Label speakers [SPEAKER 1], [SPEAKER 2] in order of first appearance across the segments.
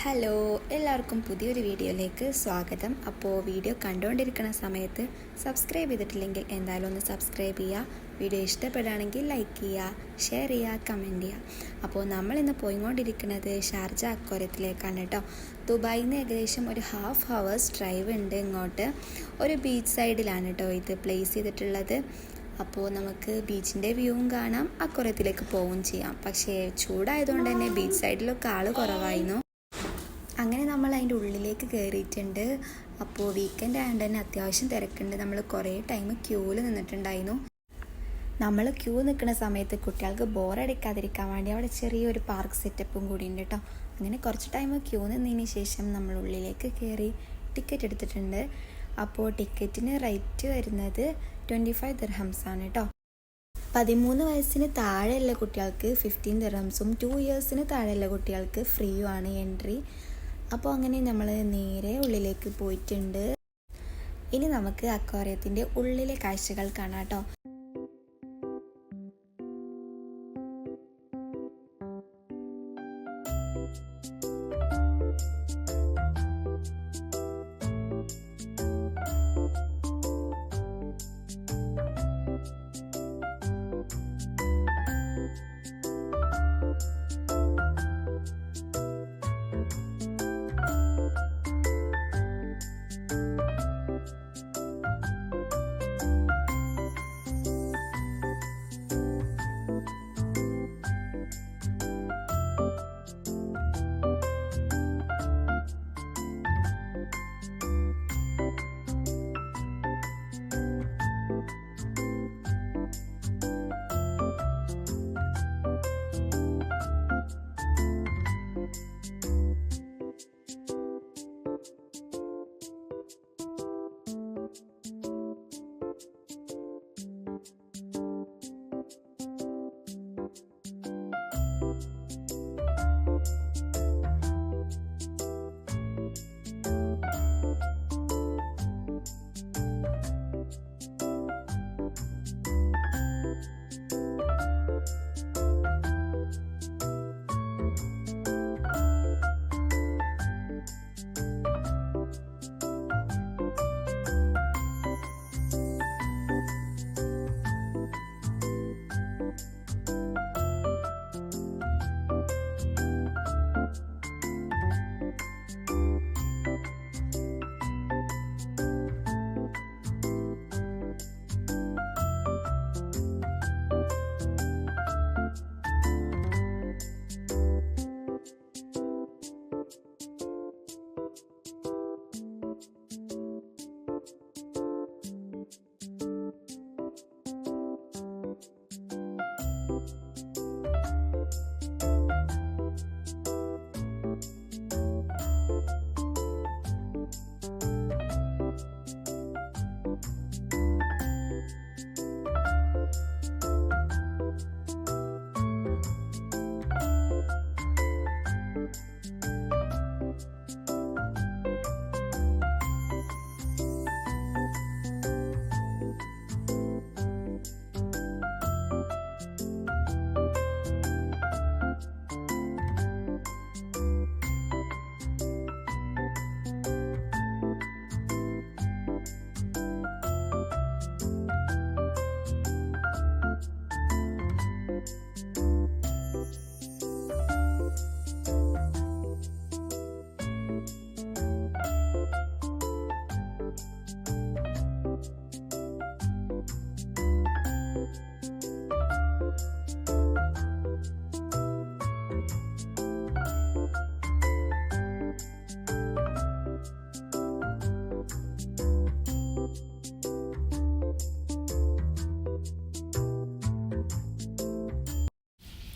[SPEAKER 1] Hello, എല്ലാവർക്കും പുതിയൊരു വീഡിയോയിലേക്ക് സ്വാഗതം. അപ്പോൾ വീഡിയോ കണ്ടുകൊണ്ടിരിക്കുന്ന സമയത്ത് സബ്സ്ക്രൈബ് ചെയ്തിട്ടില്ലെങ്കിൽ എന്തായാലും ഒന്ന് സബ്സ്ക്രൈബ് ചെയ്യുക. വീഡിയോ ഇഷ്ടപ്പെടുകയാണെങ്കിൽ ലൈക്ക് ചെയ്യുക, ഷെയർ ചെയ്യുക, കമൻറ്റ് ചെയ്യുക. അപ്പോൾ നമ്മളിന്ന് പോയിക്കൊണ്ടിരിക്കുന്നത് ഷാർജ അക്വേറിയത്തിലേക്കാണ് കേട്ടോ. ദുബായിൽ നിന്ന് ഏകദേശം ഒരു ഹാഫ് ഹവേഴ്സ് ഡ്രൈവ് ഉണ്ട് ഇങ്ങോട്ട്. ഒരു ബീച്ച് സൈഡിലാണ് കേട്ടോ ഇത് പ്ലേസ് ചെയ്തിട്ടുള്ളത്. അപ്പോൾ നമുക്ക് ബീച്ചിൻ്റെ വ്യൂവും കാണാം, അക്വേറിയത്തിലേക്ക് പോവുകയും ചെയ്യാം. പക്ഷേ ചൂടായതുകൊണ്ട് തന്നെ ബീച്ച് സൈഡിലൊക്കെ ആൾ കുറവായിരുന്നു. അങ്ങനെ നമ്മൾ അതിൻ്റെ ഉള്ളിലേക്ക് കയറിയിട്ടുണ്ട്. അപ്പോൾ വീക്കെൻഡ് ആയതുകൊണ്ട് തന്നെ അത്യാവശ്യം തിരക്കുണ്ട്. നമ്മൾ കുറേ ടൈം ക്യൂവിൽ നിന്നിട്ടുണ്ടായിരുന്നു. നമ്മൾ ക്യൂ നിൽക്കുന്ന സമയത്ത് കുട്ടികൾക്ക് ബോറടിക്കാതിരിക്കാൻ വേണ്ടി അവിടെ ചെറിയൊരു പാർക്ക് സെറ്റപ്പും കൂടി ഉണ്ട് കേട്ടോ. അങ്ങനെ കുറച്ച് ടൈം ക്യൂ നിന്നതിന് ശേഷം നമ്മൾ ഉള്ളിലേക്ക് കയറി ടിക്കറ്റ് എടുത്തിട്ടുണ്ട്. അപ്പോൾ ടിക്കറ്റിന് റേറ്റ് വരുന്നത് 25 ദിർഹംസ് ആണ് കേട്ടോ. 13 വയസ്സിന് താഴെയുള്ള കുട്ടികൾക്ക് 15 ദിർഹംസും 2 ഇയേഴ്സിന് താഴെയുള്ള കുട്ടികൾക്ക് ഫ്രീയുമാണ് എൻട്രി. അപ്പോൾ അങ്ങനെ നമ്മൾ നേരെ ഉള്ളിലേക്ക് പോയിട്ടുണ്ട്. ഇനി നമുക്ക് അക്വേറിയത്തിൻ്റെ ഉള്ളിലെ കാഴ്ചകൾ കാണാം കേട്ടോ.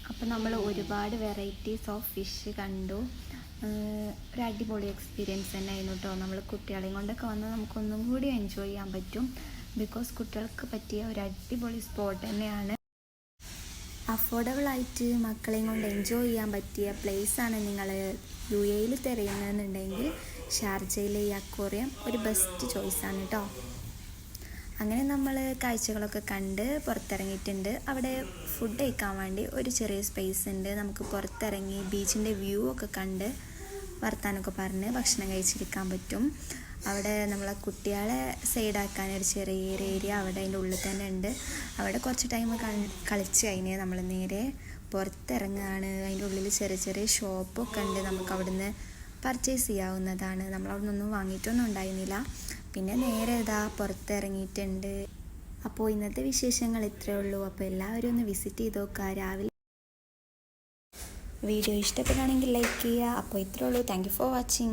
[SPEAKER 1] അപ്പോൾ നമ്മൾ ഒരുപാട് വെറൈറ്റീസ് ഓഫ് ഫിഷ് കണ്ടു. ഒരു അടിപൊളി എക്സ്പീരിയൻസ് തന്നെ ആയിരുന്നു കേട്ടോ. നമ്മൾ കുട്ടികളെയും കൊണ്ടൊക്കെ വന്ന് നമുക്കൊന്നും കൂടി എൻജോയ് ചെയ്യാൻ പറ്റും. ബിക്കോസ് കുട്ടികൾക്ക് പറ്റിയ ഒരു അടിപൊളി സ്പോട്ട് തന്നെയാണ്. അഫോർഡബിളായിട്ട് മക്കളെയും കൊണ്ട് എൻജോയ് ചെയ്യാൻ പറ്റിയ പ്ലേസാണ് നിങ്ങൾ UAE തിരയുന്നതെന്നുണ്ടെങ്കിൽ ഷാർജയിലെ ഈ അക്വേറിയം ഒരു ബെസ്റ്റ് ചോയ്സാണ് കേട്ടോ. അങ്ങനെ നമ്മൾ കാഴ്ചകളൊക്കെ കണ്ട് പുറത്തിറങ്ങിയിട്ടുണ്ട്. അവിടെ ഫുഡ് കഴിക്കാൻ വേണ്ടി ഒരു ചെറിയ സ്പേസ് ഉണ്ട്. നമുക്ക് പുറത്തിറങ്ങി ബീച്ചിൻ്റെ വ്യൂ ഒക്കെ കണ്ട് വർത്താനമൊക്കെ പറഞ്ഞ് ഭക്ഷണം കഴിച്ചിരിക്കാൻ പറ്റും. അവിടെ നമ്മളെ കുട്ടികളെ സൈഡാക്കാൻ ഒരു ചെറിയൊരു ഏരിയ അവിടെ അതിൻ്റെ ഉള്ളിൽ തന്നെ ഉണ്ട്. അവിടെ കുറച്ച് ടൈം കളിച്ച് കഴിഞ്ഞ് നമ്മൾ നേരെ പുറത്തിറങ്ങുകയാണ്. അതിൻ്റെ ഉള്ളിൽ ചെറിയ ചെറിയ ഷോപ്പൊക്കെ ഉണ്ട്, നമുക്ക് അവിടുന്ന് പർച്ചേസ് ചെയ്യാവുന്നതാണ്. നമ്മളവിടെ നിന്നൊന്നും വാങ്ങിയിട്ടൊന്നും ഉണ്ടായിരുന്നില്ല. പിന്നെ നേരെ ഇതാ പുറത്തിറങ്ങിയിട്ടുണ്ട്. അപ്പോൾ ഇന്നത്തെ വിശേഷങ്ങൾ ഇത്രയേ ഉള്ളൂ. അപ്പോൾ എല്ലാവരും ഒന്ന് വിസിറ്റ് ചെയ്ത് നോക്കുക. രാവിലെ വീഡിയോ ഇഷ്ടപ്പെടുകയാണെങ്കിൽ ലൈക്ക് ചെയ്യുക. അപ്പോൾ ഇത്രയേ ഉള്ളൂ. Thank you for watching.